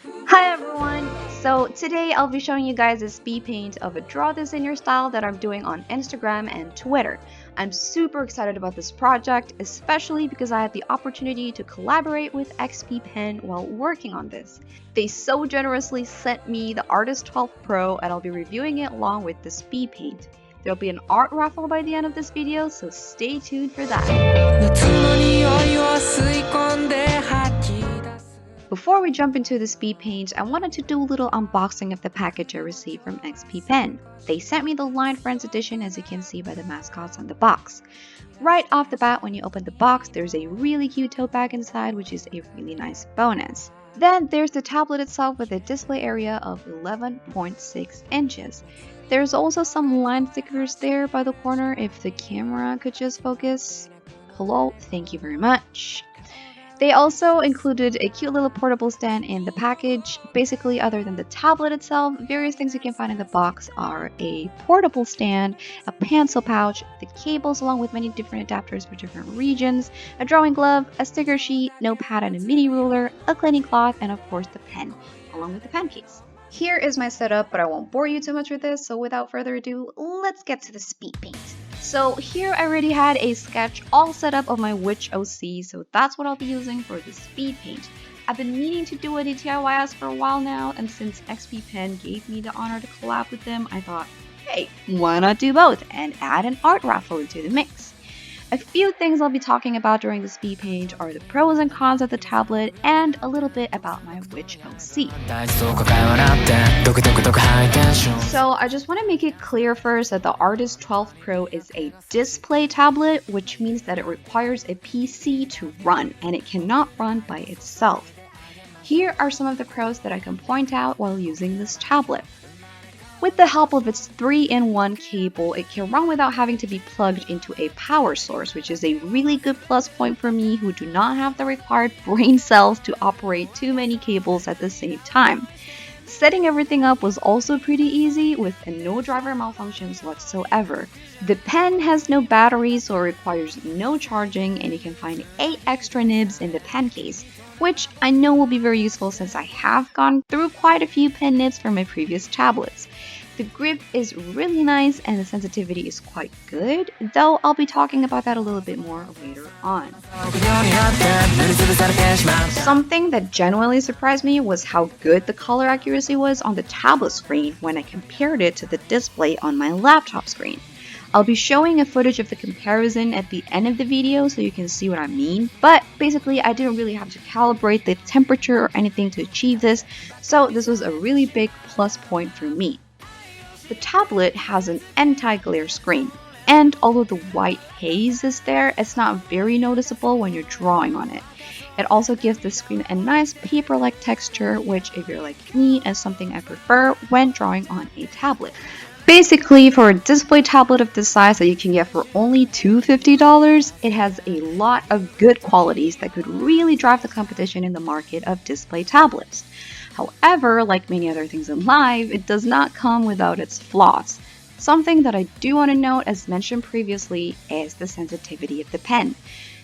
Hi everyone! So today I'll be showing you guys a speed paint of a draw this in your style that I'm doing on Instagram and Twitter. I'm super excited about this project, especially because I had the opportunity to collaborate with XP Pen while working on this. They so generously sent me the Artist 12 Pro and I'll be reviewing it along with the speed paint. There'll be an art raffle by the end of this video, so stay tuned for that. Before we jump into the speed paint, I wanted to do a little unboxing of the package I received from XP Pen. They sent me the Line Friends edition, as you can see by the mascots on the box. Right off the bat, when you open the box, there's a really cute tote bag inside, which is a really nice bonus. Then there's the tablet itself with a display area of 11.6 inches. There's also some line stickers there by the corner if the camera could just focus. Hello, thank you very much. They also included a cute little portable stand in the package. Basically, other than the tablet itself, various things you can find in the box are a portable stand, a pencil pouch, the cables along with many different adapters for different regions, a drawing glove, a sticker sheet, notepad and a mini ruler, a cleaning cloth, and of course the pen, along with the pen case. Here is my setup, but I won't bore you too much with this, so without further ado, let's get to the speed paint. So here I already had a sketch all set up of my witch OC, so that's what I'll be using for the speed paint. I've been meaning to do a DTIYS for a while now, and since XP Pen gave me the honor to collab with them, I thought, hey, why not do both and add an art raffle into the mix? A few things I'll be talking about during the speed paint are the pros and cons of the tablet and a little bit about my witch OC. So I just want to make it clear first that the Artist 12 Pro is a display tablet, which means that it requires a PC to run and it cannot run by itself. Here are some of the pros that I can point out while using this tablet. With the help of its 3-in-1 cable, it can run without having to be plugged into a power source, which is a really good plus point for me who do not have the required brain cells to operate too many cables at the same time. Setting everything up was also pretty easy with no driver malfunctions whatsoever. The pen has no battery, so it requires no charging, and you can find 8 extra nibs in the pen case, which I know will be very useful since I have gone through quite a few pen nibs for my previous tablets. The grip is really nice and the sensitivity is quite good, though I'll be talking about that a little bit more later on. Something that genuinely surprised me was how good the color accuracy was on the tablet screen when I compared it to the display on my laptop screen. I'll be showing a footage of the comparison at the end of the video so you can see what I mean, but basically I didn't really have to calibrate the temperature or anything to achieve this, so this was a really big plus point for me. The tablet has an anti-glare screen, and although the white haze is there, it's not very noticeable when you're drawing on it. It also gives the screen a nice paper-like texture, which if you're like me is something I prefer when drawing on a tablet. Basically, for a display tablet of this size that you can get for only $250, it has a lot of good qualities that could really drive the competition in the market of display tablets. However, like many other things in life, it does not come without its flaws. Something that I do want to note, as mentioned previously, is the sensitivity of the pen.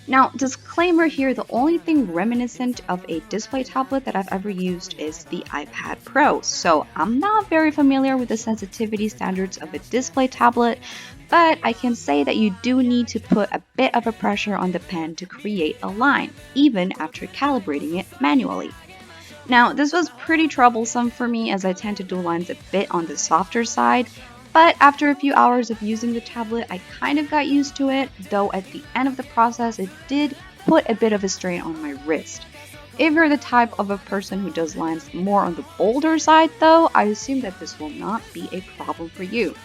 Now, disclaimer here, the only thing reminiscent of a display tablet that I've ever used is the iPad Pro, so I'm not very familiar with the sensitivity standards of a display tablet, but I can say that you do need to put a bit of a pressure on the pen to create a line, even after calibrating it manually. Now, this was pretty troublesome for me as I tend to do lines a bit on the softer side, but after a few hours of using the tablet, I kind of got used to it, though at the end of the process, it did put a bit of a strain on my wrist. If you're the type of a person who does lines more on the bolder side though, I assume that this will not be a problem for you.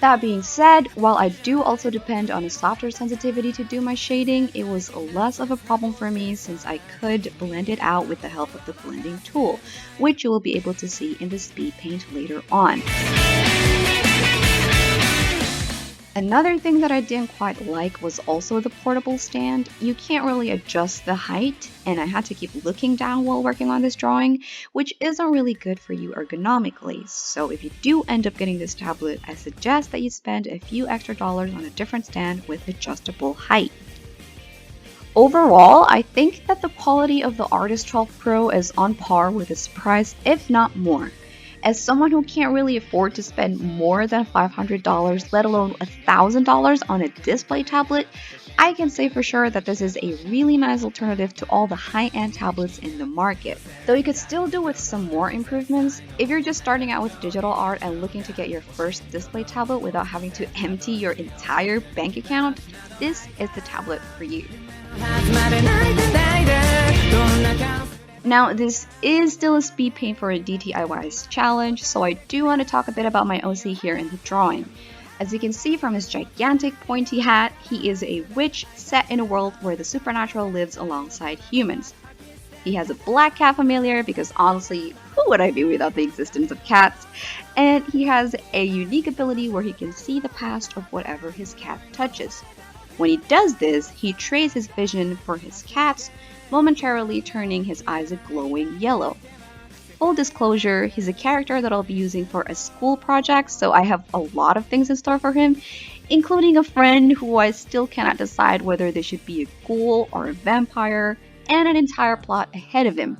That being said, while I do also depend on a softer sensitivity to do my shading, it was less of a problem for me since I could blend it out with the help of the blending tool, which you will be able to see in the speed paint later on. Another thing that I didn't quite like was also the portable stand. You can't really adjust the height, and I had to keep looking down while working on this drawing, which isn't really good for you ergonomically. So if you do end up getting this tablet, I suggest that you spend a few extra dollars on a different stand with adjustable height. Overall, I think that the quality of the Artist 12 Pro is on par with its price, if not more. As someone who can't really afford to spend more than $500, let alone $1,000 on a display tablet, I can say for sure that this is a really nice alternative to all the high-end tablets in the market. Though you could still do with some more improvements, if you're just starting out with digital art and looking to get your first display tablet without having to empty your entire bank account, this is the tablet for you. Now, this is still a speed paint for a DTIYS challenge, so I do want to talk a bit about my OC here in the drawing. As you can see from his gigantic pointy hat, he is a witch set in a world where the supernatural lives alongside humans. He has a black cat familiar because honestly, who would I be without the existence of cats? And he has a unique ability where he can see the past of whatever his cat touches. When he does this, he trades his vision for his cats, momentarily turning his eyes a glowing yellow. Full disclosure, he's a character that I'll be using for a school project, so I have a lot of things in store for him, including a friend who I still cannot decide whether they should be a ghoul or a vampire, and an entire plot ahead of him.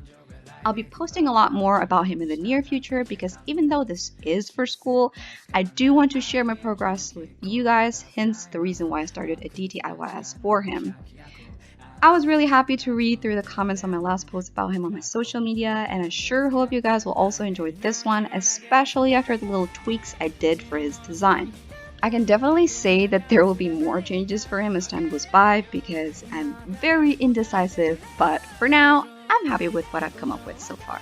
I'll be posting a lot more about him in the near future because even though this is for school, I do want to share my progress with you guys, hence the reason why I started a DTIYS for him. I was really happy to read through the comments on my last post about him on my social media, and I sure hope you guys will also enjoy this one, especially after the little tweaks I did for his design. I can definitely say that there will be more changes for him as time goes by because I'm very indecisive, but for now, I'm happy with what I've come up with so far.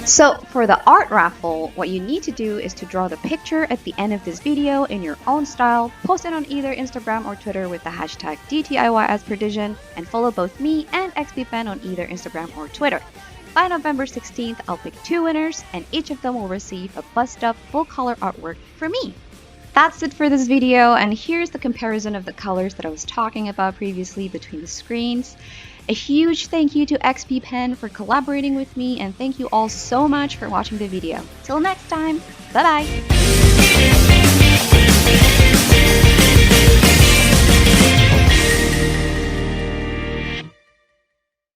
So for the art raffle, what you need to do is to draw the picture at the end of this video in your own style, post it on either Instagram or Twitter with the hashtag DTIYSperdition, and follow both me and XPPen on either Instagram or Twitter. By November 16th, I'll pick 2 winners, and each of them will receive a bust-up full-color artwork from me. That's it for this video, and here's the comparison of the colors that I was talking about previously between the screens. A huge thank you to XPPen for collaborating with me, and thank you all so much for watching the video. Till next time, bye bye!